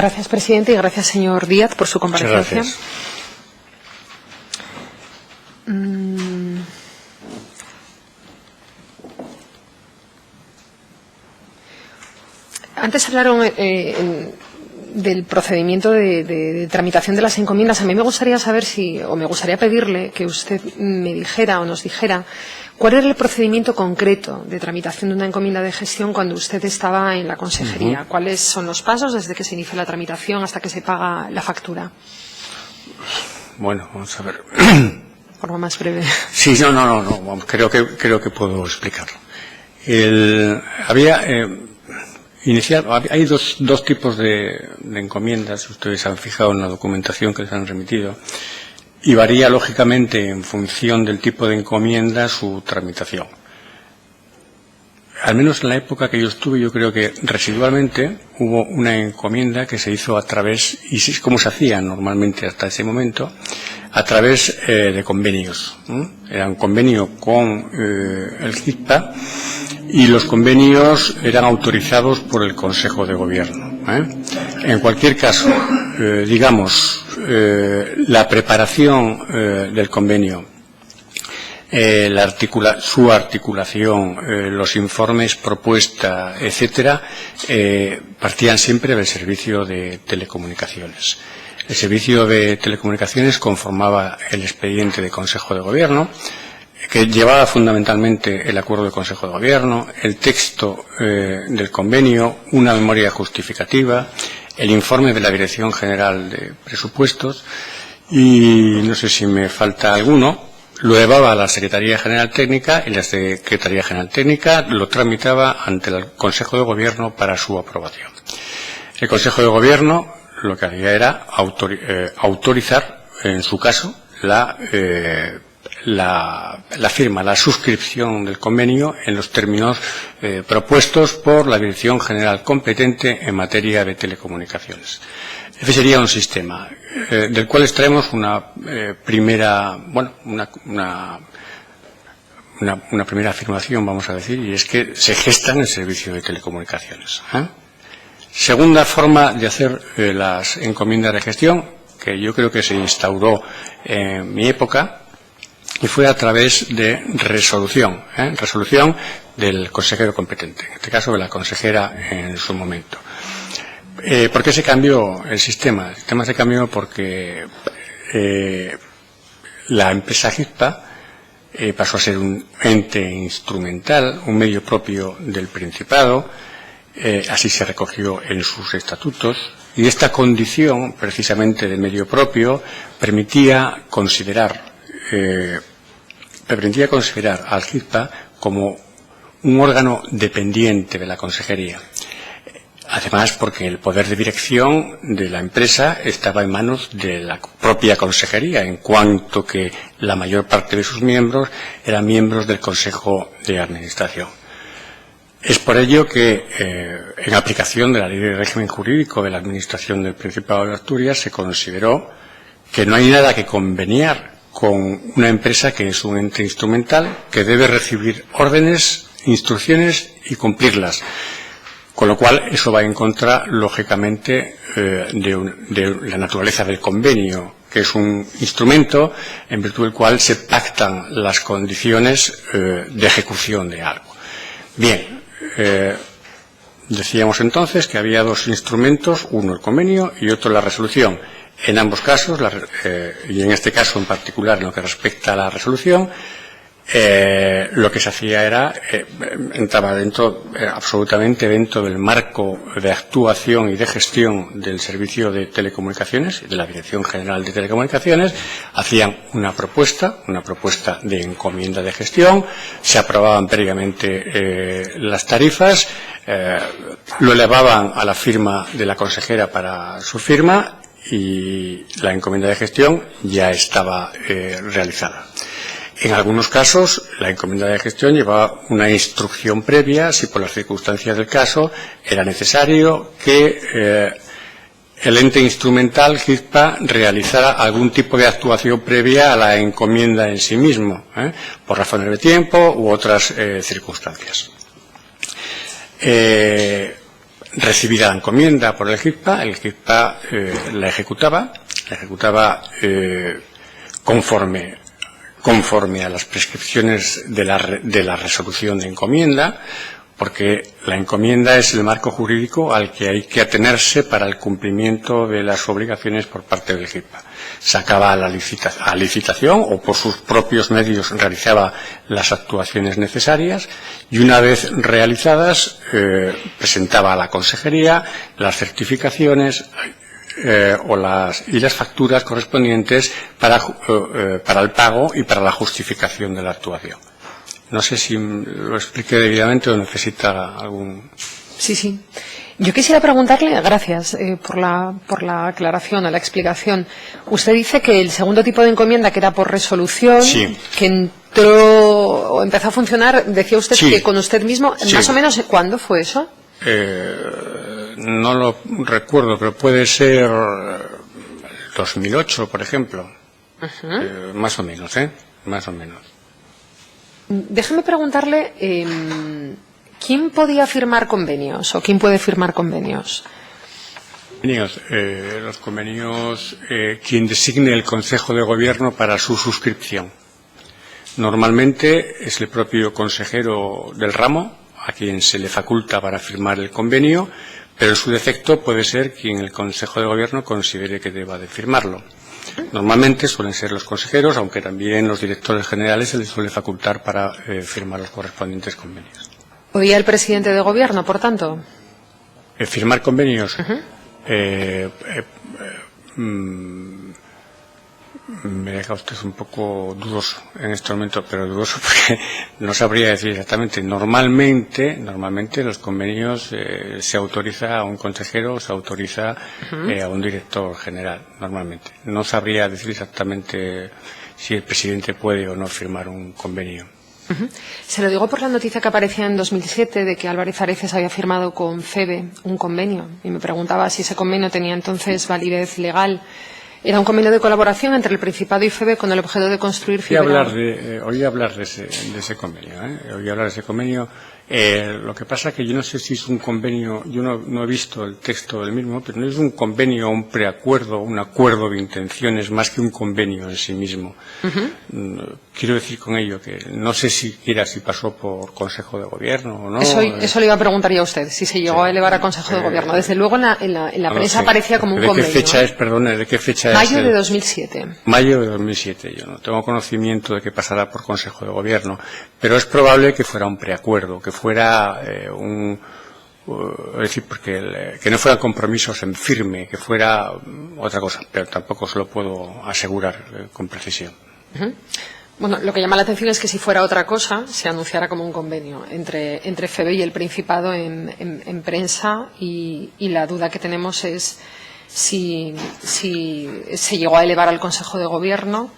Gracias, presidente, y gracias, señor Díaz, por su comparecencia. Antes hablaron del procedimiento de tramitación de las encomiendas. A mí me gustaría saber me gustaría pedirle que usted me dijera o nos dijera cuál era el procedimiento concreto de tramitación de una encomienda de gestión cuando usted estaba en la consejería. ¿Cuáles son los pasos desde que se inicia la tramitación hasta que se paga la factura? Bueno, vamos a ver. Forma más breve. Sí, no. Creo que puedo explicarlo. Hay dos tipos de encomiendas. Ustedes han fijado en la documentación que les han remitido. Y varía, lógicamente, en función del tipo de encomienda, su tramitación. Al menos en la época que yo estuve, yo creo que residualmente hubo una encomienda que se hizo a través, y es como se hacía normalmente hasta ese momento, a través de convenios. Era un convenio con el GISPA y los convenios eran autorizados por el Consejo de Gobierno. En cualquier caso, la preparación del convenio, su articulación, los informes, propuesta, etcétera, partían siempre del servicio de telecomunicaciones. El servicio de telecomunicaciones conformaba el expediente de Consejo de Gobierno, que llevaba fundamentalmente el acuerdo del Consejo de Gobierno, el texto del convenio, una memoria justificativa, el informe de la Dirección General de Presupuestos y no sé si me falta alguno. Lo llevaba a la Secretaría General Técnica y la Secretaría General Técnica lo tramitaba ante el Consejo de Gobierno para su aprobación. El Consejo de Gobierno lo que hacía era autorizar, en su caso, la firma, la suscripción del convenio en los términos propuestos por la Dirección General competente en materia de telecomunicaciones. Ese sería un sistema del cual extraemos una primera afirmación, vamos a decir, y es que se gesta en el servicio de telecomunicaciones. Segunda forma de hacer las encomiendas de gestión, que yo creo que se instauró en mi época, y fue a través de resolución del consejero competente, en este caso de la consejera en su momento. ¿Por qué se cambió el sistema? El sistema se cambió porque la empresa GISPA pasó a ser un ente instrumental, un medio propio del Principado, así se recogió en sus estatutos, y esta condición, precisamente de medio propio, permitía considerar al GISPA como un órgano dependiente de la consejería. Además, porque el poder de dirección de la empresa estaba en manos de la propia consejería, en cuanto que la mayor parte de sus miembros eran miembros del Consejo de Administración. Es por ello que, en aplicación de la Ley de Régimen Jurídico de la Administración del Principado de Asturias, se consideró que no hay nada que conveniar con una empresa que es un ente instrumental, que debe recibir órdenes, instrucciones y cumplirlas. Con lo cual, eso va en contra, lógicamente, de la naturaleza del convenio, que es un instrumento en virtud del cual se pactan las condiciones de ejecución de algo. Bien, decíamos entonces que había dos instrumentos, uno el convenio y otro la resolución. En ambos casos, y en este caso en particular en lo que respecta a la resolución, lo que se hacía era, entraba absolutamente dentro del marco de actuación y de gestión del servicio de telecomunicaciones, de la Dirección General de Telecomunicaciones, hacían una propuesta de encomienda de gestión, se aprobaban previamente las tarifas, lo elevaban a la firma de la consejera para su firma y la encomienda de gestión ya estaba realizada. En algunos casos, la encomienda de gestión llevaba una instrucción previa, si por las circunstancias del caso era necesario que el ente instrumental, GISPA, realizara algún tipo de actuación previa a la encomienda en sí mismo, por razones de tiempo u otras circunstancias. recibida la encomienda por el GIPA la ejecutaba conforme a las prescripciones de la resolución de encomienda, porque la encomienda es el marco jurídico al que hay que atenerse para el cumplimiento de las obligaciones por parte del GIPA. Sacaba a licitación o por sus propios medios realizaba las actuaciones necesarias y una vez realizadas presentaba a la consejería las certificaciones y las facturas correspondientes para el pago y para la justificación de la actuación. No sé si lo expliqué debidamente o necesita algún... Sí. Yo quisiera preguntarle, gracias por la aclaración o la explicación. Usted dice que el segundo tipo de encomienda, que era por resolución, sí, que entró o empezó a funcionar, decía usted sí, que con usted mismo, sí. más o menos, ¿cuándo fue eso? No lo recuerdo, pero puede ser 2008, por ejemplo. Más o menos, más o menos. Déjeme preguntarle, ¿quién podía firmar convenios o quién puede firmar convenios? Los convenios, quien designe el Consejo de Gobierno para su suscripción. Normalmente es el propio consejero del ramo a quien se le faculta para firmar el convenio, pero en su defecto puede ser quien el Consejo de Gobierno considere que deba de firmarlo. Normalmente suelen ser los consejeros, aunque también los directores generales se les suele facultar para firmar los correspondientes convenios. ¿Podía el presidente de Gobierno, por tanto? ¿Firmar convenios? Me deja usted un poco dudoso en este momento, pero dudoso porque no sabría decir exactamente. Normalmente los convenios se autoriza a un consejero, se autoriza a un director general, normalmente. No sabría decir exactamente si el presidente puede o no firmar un convenio. Se lo digo por la noticia que aparecía en 2007 de que Álvarez Areces había firmado con FEBE un convenio y me preguntaba si ese convenio tenía entonces validez legal. Era un convenio de colaboración entre el Principado y FEBE con el objeto de construir fibra. Oí hablar de ese convenio. Oí hablar de ese convenio. Lo que pasa es que yo no sé si es un convenio, yo no he visto el texto del mismo, pero no es un convenio o un preacuerdo, un acuerdo de intenciones más que un convenio en sí mismo. Quiero decir con ello que no sé siquiera si pasó por Consejo de Gobierno o no. Eso le iba a preguntar yo a usted, si se llegó a elevar a Consejo de Gobierno. Desde luego en la prensa aparecía como un convenio. ¿De qué fecha es, perdone, de qué fecha es? Mayo de 2007. Mayo de 2007. Yo no tengo conocimiento de que pasara por Consejo de Gobierno, pero es probable que fuera un preacuerdo, que fuera es decir, porque que no fueran compromisos en firme, que fuera otra cosa, pero tampoco se lo puedo asegurar con precisión. Bueno, lo que llama la atención es que si fuera otra cosa, se anunciara como un convenio entre FEBE y el Principado en prensa y la duda que tenemos es si se llegó a elevar al Consejo de Gobierno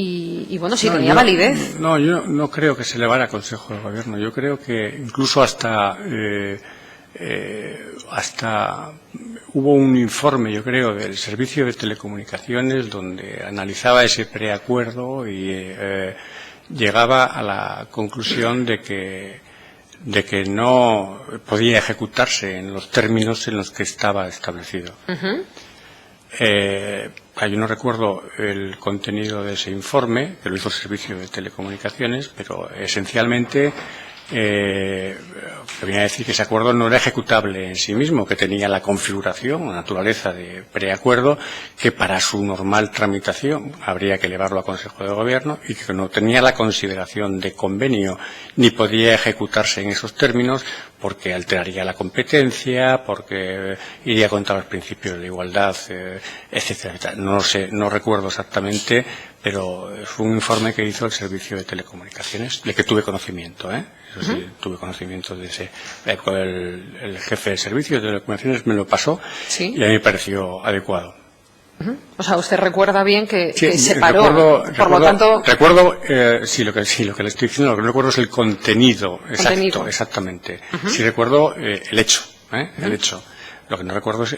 y bueno, si tenía validez. No, yo no creo que se elevara al Consejo de Gobierno. Yo creo que incluso hasta hubo un informe, yo creo, del Servicio de Telecomunicaciones donde analizaba ese preacuerdo y llegaba a la conclusión de que no podía ejecutarse en los términos en los que estaba establecido. Yo no recuerdo el contenido de ese informe, que lo hizo el Servicio de Telecomunicaciones, pero esencialmente venía a decir que ese acuerdo no era ejecutable en sí mismo, que tenía la configuración, la naturaleza de preacuerdo, que para su normal tramitación habría que elevarlo a Consejo de Gobierno y que no tenía la consideración de convenio ni podía ejecutarse en esos términos porque alteraría la competencia, porque iría contra los principios de igualdad, etcétera, etcétera. No lo sé, no recuerdo exactamente, pero fue un informe que hizo el Servicio de Telecomunicaciones, de que tuve conocimiento, Eso sí, tuve conocimiento de ese. El jefe del Servicio de Telecomunicaciones me lo pasó y a mí me pareció adecuado. O sea, usted recuerda bien que Sí, se paró, por lo tanto... Recuerdo, lo que le estoy diciendo, lo que no recuerdo es el contenido exacto, exactamente. Sí recuerdo el hecho, el hecho. Lo que no recuerdo es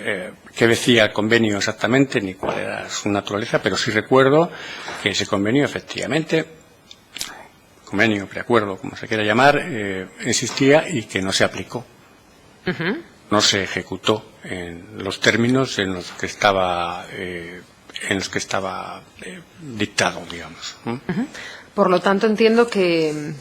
qué decía el convenio exactamente, ni cuál era su naturaleza, pero sí recuerdo que ese convenio, efectivamente, convenio, preacuerdo, como se quiera llamar, existía y que no se aplicó. no se ejecutó en los términos en los que estaba dictado, digamos. Por lo tanto, entiendo que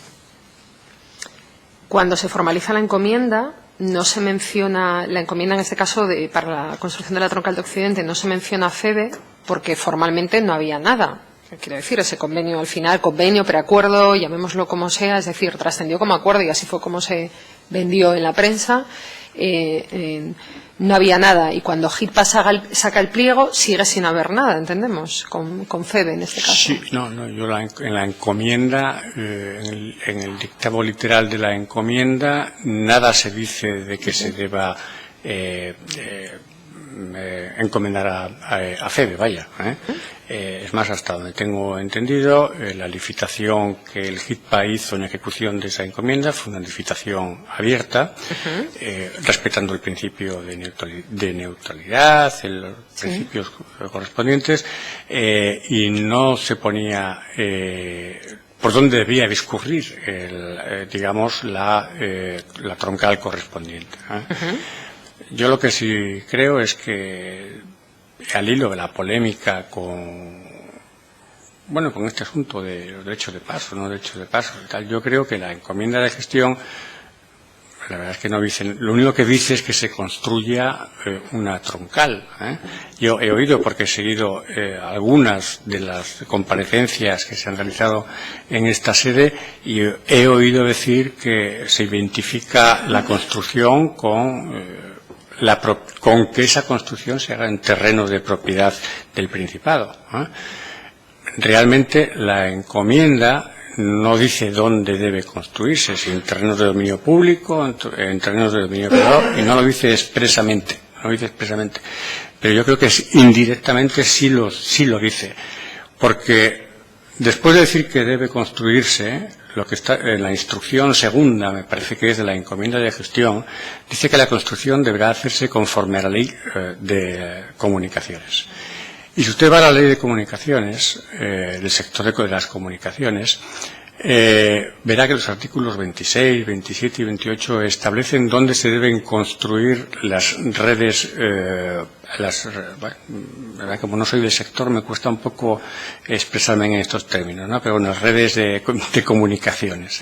cuando se formaliza la encomienda, no se menciona, la encomienda en este caso para la construcción de la troncal de Occidente, no se menciona a FEVE porque formalmente no había nada. Quiero decir, ese convenio al final, convenio, preacuerdo, llamémoslo como sea, es decir, trascendió como acuerdo y así fue como se vendió en la prensa. No había nada y cuando HITPA saca el pliego sigue sin haber nada, entendemos, con FEVE en este caso. Sí, yo en la encomienda, en el dictado literal de la encomienda, nada se dice de que se deba encomendar a FEVE, vaya. Es más, hasta donde tengo entendido, la licitación que el HITPA hizo en ejecución de esa encomienda fue una licitación abierta, respetando el principio de neutralidad, los principios correspondientes, y no se ponía por dónde debía discurrir, digamos, la troncal correspondiente. Yo lo que sí creo es que al hilo de la polémica con este asunto de los derechos de paso, no derechos de paso y tal, yo creo que la encomienda de gestión, la verdad es que no dice, lo único que dice es que se construya una troncal. Yo he oído, porque he seguido algunas de las comparecencias que se han realizado en esta sede, y he oído decir que se identifica la construcción con que esa construcción se haga en terrenos de propiedad del Principado. Realmente la encomienda no dice dónde debe construirse, si en terrenos de dominio público, en terrenos de dominio privado, y no lo dice expresamente. Pero yo creo que indirectamente sí lo dice, porque después de decir que debe construirse, lo que está en la instrucción segunda, me parece que es de la encomienda de gestión, dice que la construcción deberá hacerse conforme a la ley de comunicaciones. Y si usted va a la ley de comunicaciones, del sector de las comunicaciones, verá que los artículos 26, 27 y 28 establecen dónde se deben construir las redes. Como no soy del sector, me cuesta un poco expresarme en estos términos, ¿no? Pero las redes de comunicaciones.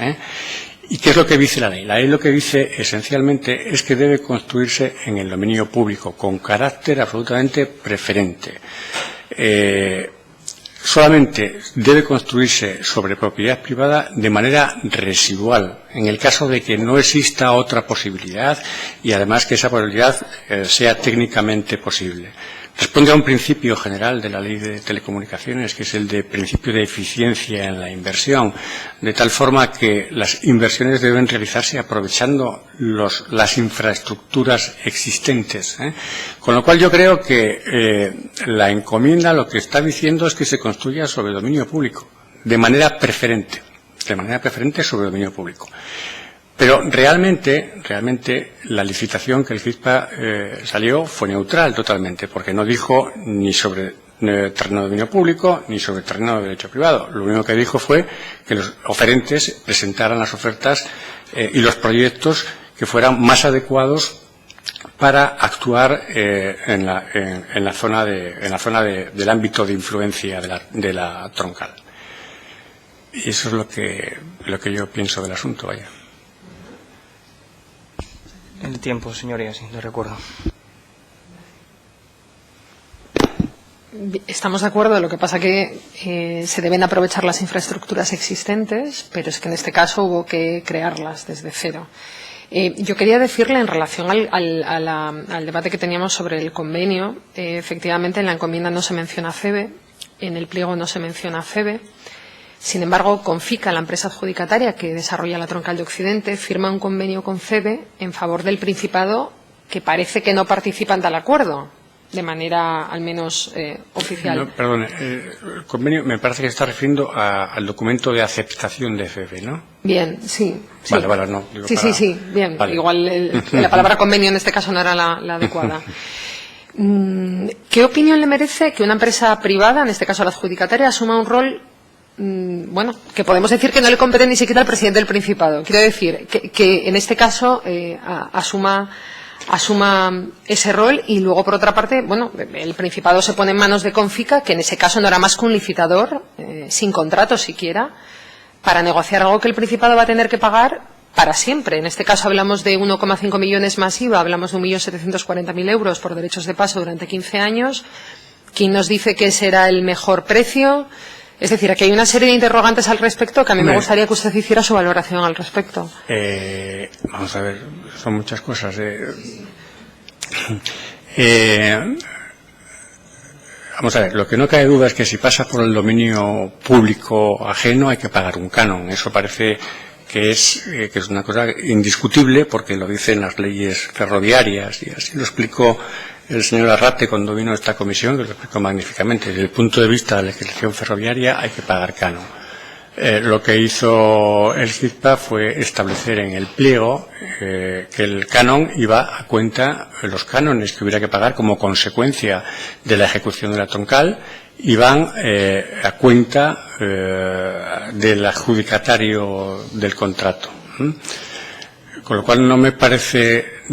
¿Y qué es lo que dice la ley? La ley lo que dice esencialmente es que debe construirse en el dominio público con carácter absolutamente preferente. Solamente debe construirse sobre propiedad privada de manera residual, en el caso de que no exista otra posibilidad y además que esa posibilidad sea técnicamente posible. Responde a un principio general de la ley de telecomunicaciones, que es el de principio de eficiencia en la inversión, de tal forma que las inversiones deben realizarse aprovechando las infraestructuras existentes. Con lo cual yo creo que la encomienda lo que está diciendo es que se construya sobre dominio público, de manera preferente sobre dominio público. Pero realmente la licitación que el HITPA salió fue neutral totalmente, porque no dijo ni sobre terreno de dominio público ni sobre terreno de derecho privado. Lo único que dijo fue que los oferentes presentaran las ofertas y los proyectos que fueran más adecuados para actuar en la zona del ámbito de influencia de la troncal. Y eso es lo que yo pienso del asunto, vaya. El tiempo, señoría, sí, lo recuerdo. Estamos de acuerdo, lo que pasa que se deben aprovechar las infraestructuras existentes, pero es que en este caso hubo que crearlas desde cero. Yo quería decirle en relación al debate que teníamos sobre el convenio, efectivamente en la encomienda no se menciona FEVE, en el pliego no se menciona FEVE. Sin embargo, Confica, la empresa adjudicataria que desarrolla la troncal de Occidente, firma un convenio con FEVE en favor del Principado, que parece que no participa en tal acuerdo, de manera al menos oficial. No, perdón, el convenio me parece que está refiriendo al documento de aceptación de FEVE, ¿no? Bien, sí. Vale, no. Digo, sí, bien. Vale. Igual la palabra convenio en este caso no era la adecuada. ¿Qué opinión le merece que una empresa privada, en este caso la adjudicataria, asuma un rol que podemos decir que no le compete ni siquiera al presidente del Principado? Quiero decir, que en este caso asuma asuma ese rol y luego, por otra parte, bueno, el Principado se pone en manos de Confica, que en ese caso no era más que un licitador, sin contrato siquiera, para negociar algo que el Principado va a tener que pagar para siempre. En este caso hablamos de 1,5 millones más IVA, hablamos de 1.740.000 euros por derechos de paso durante 15 años. ¿Quién nos dice que será el mejor precio? Es decir, aquí hay una serie de interrogantes al respecto que a mí me gustaría que usted hiciera su valoración al respecto. Vamos a ver, son muchas cosas. Vamos a ver, lo que no cabe duda es que si pasa por el dominio público ajeno hay que pagar un canon. Eso parece que es una cosa indiscutible porque lo dicen las leyes ferroviarias y así lo explicó el señor Arrate cuando vino a esta comisión, que lo explicó magníficamente. Desde el punto de vista de la legislación ferroviaria hay que pagar canon. Lo que hizo el CISPA fue establecer en el pliego que el canon iba a cuenta, los cánones que hubiera que pagar como consecuencia de la ejecución de la troncal iban a cuenta del adjudicatario del contrato. Con lo cual no me parece,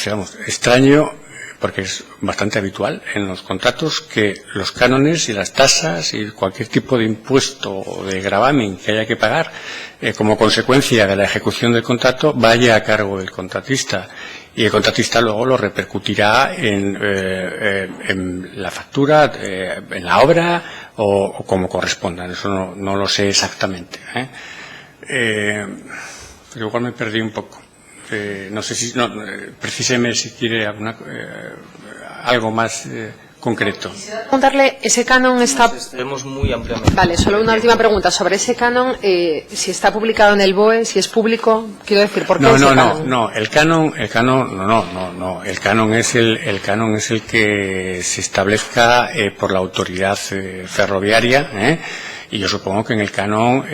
vamos, extraño, porque es bastante habitual en los contratos que los cánones y las tasas y cualquier tipo de impuesto o de gravamen que haya que pagar como consecuencia de la ejecución del contrato vaya a cargo del contratista y el contratista luego lo repercutirá en la factura, en la obra o como corresponda. Eso no lo sé exactamente. Pero igual me perdí un poco. No sé si, precíseme si quiere algo más concreto. Quisiera preguntarle, ese canon está... Tenemos muy ampliamente. Vale, solo una última pregunta. Sobre ese canon, si está publicado en el BOE, si es público, quiero decir, ¿por qué ese canon? No, el canon es el que se establezca por la autoridad ferroviaria, y yo supongo que en el canon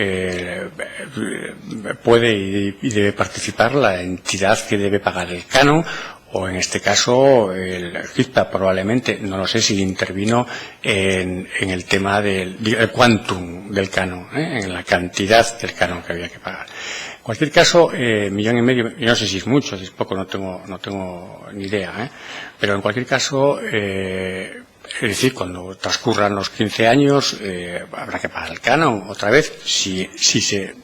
puede y debe participar la entidad que debe pagar el canon, o en este caso el CISPA probablemente, no lo sé si intervino en el tema del quantum del canon, en la cantidad del canon que había que pagar. En cualquier caso, 1,5 millones, yo no sé si es mucho, si es poco, no tengo ni idea, pero en cualquier caso, es decir, cuando transcurran los 15 años habrá que pagar el canon otra vez si se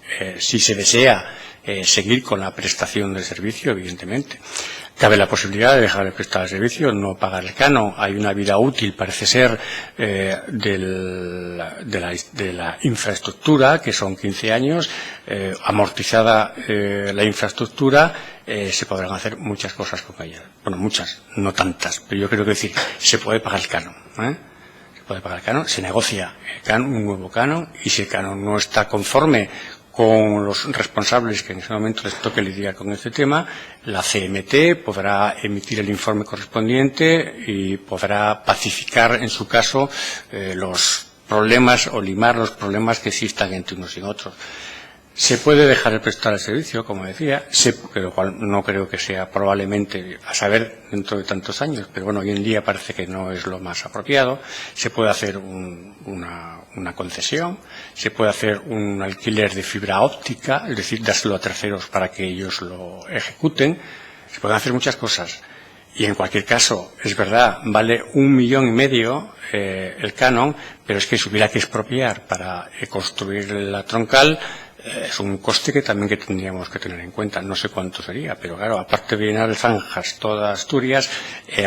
desea seguir con la prestación del servicio, evidentemente. Cabe la posibilidad de dejar de prestar el servicio, no pagar el canon. Hay una vida útil, parece ser, de la infraestructura, que son 15 años, amortizada la infraestructura, se podrán hacer muchas cosas con ella. Bueno, muchas, no tantas, pero yo creo que decir, se puede pagar el canon. Se puede pagar el canon, se negocia un nuevo canon, y si el canon no está conforme con los responsables que en ese momento les toque lidiar con este tema, la CMT podrá emitir el informe correspondiente y podrá pacificar en su caso los problemas o limar los problemas que existan entre unos y otros. Se puede dejar de prestar el servicio, como decía, pero no creo que sea probablemente, a saber, dentro de tantos años, pero bueno, hoy en día parece que no es lo más apropiado. Se puede hacer una concesión, se puede hacer un alquiler de fibra óptica, es decir, dárselo a terceros para que ellos lo ejecuten. Se pueden hacer muchas cosas. Y en cualquier caso, es verdad, vale 1,5 millones el canon, pero es que si hubiera que expropiar para construir la troncal, es un coste que también tendríamos que tener en cuenta. No sé cuánto sería, pero claro, aparte de llenar de zanjas toda Asturias,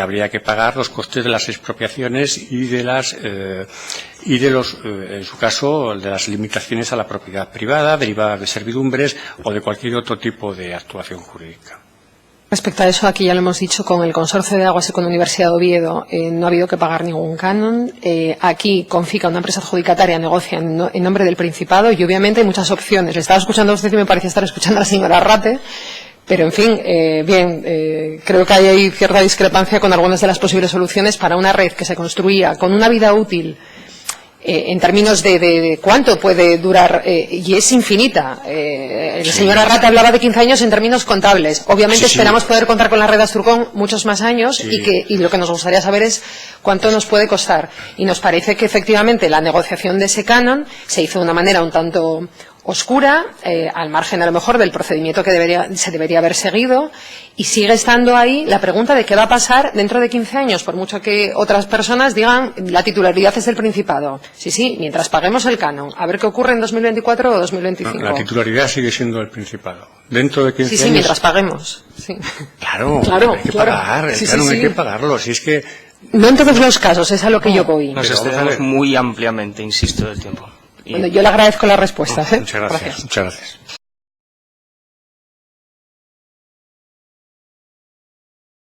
habría que pagar los costes de las expropiaciones y de en su caso, de las limitaciones a la propiedad privada, derivadas de servidumbres o de cualquier otro tipo de actuación jurídica. Respecto a eso, aquí ya lo hemos dicho, con el Consorcio de Aguas y con la Universidad de Oviedo no ha habido que pagar ningún canon. Aquí Confica, una empresa adjudicataria, negocia en nombre del Principado y obviamente hay muchas opciones. Le estaba escuchando a usted y me parecía estar escuchando a la señora Arrate, pero en fin, creo que hay cierta discrepancia con algunas de las posibles soluciones para una red que se construía con una vida útil en términos de cuánto puede durar, y es infinita. El señor Arrate hablaba de 15 años en términos contables. Obviamente esperamos poder contar con la red Asturcón muchos más años y lo que nos gustaría saber es cuánto nos puede costar. Y nos parece que efectivamente la negociación de ese canon se hizo de una manera un tanto oscura, al margen a lo mejor del procedimiento que se debería haber seguido, y sigue estando ahí la pregunta de qué va a pasar dentro de 15 años, por mucho que otras personas digan la titularidad es del Principado. Sí, mientras paguemos el canon, a ver qué ocurre en 2024 o 2025. No, la titularidad sigue siendo del Principado. Dentro de 15 años... Sí, mientras paguemos. Sí. Claro, hay que pagar, el canon hay que pagarlo. Si es que... No en todos los casos, es a lo que yo voy. Nos excedemos muy ampliamente, insisto, del tiempo. Bueno, yo le agradezco las respuestas. Muchas gracias. Muchas gracias.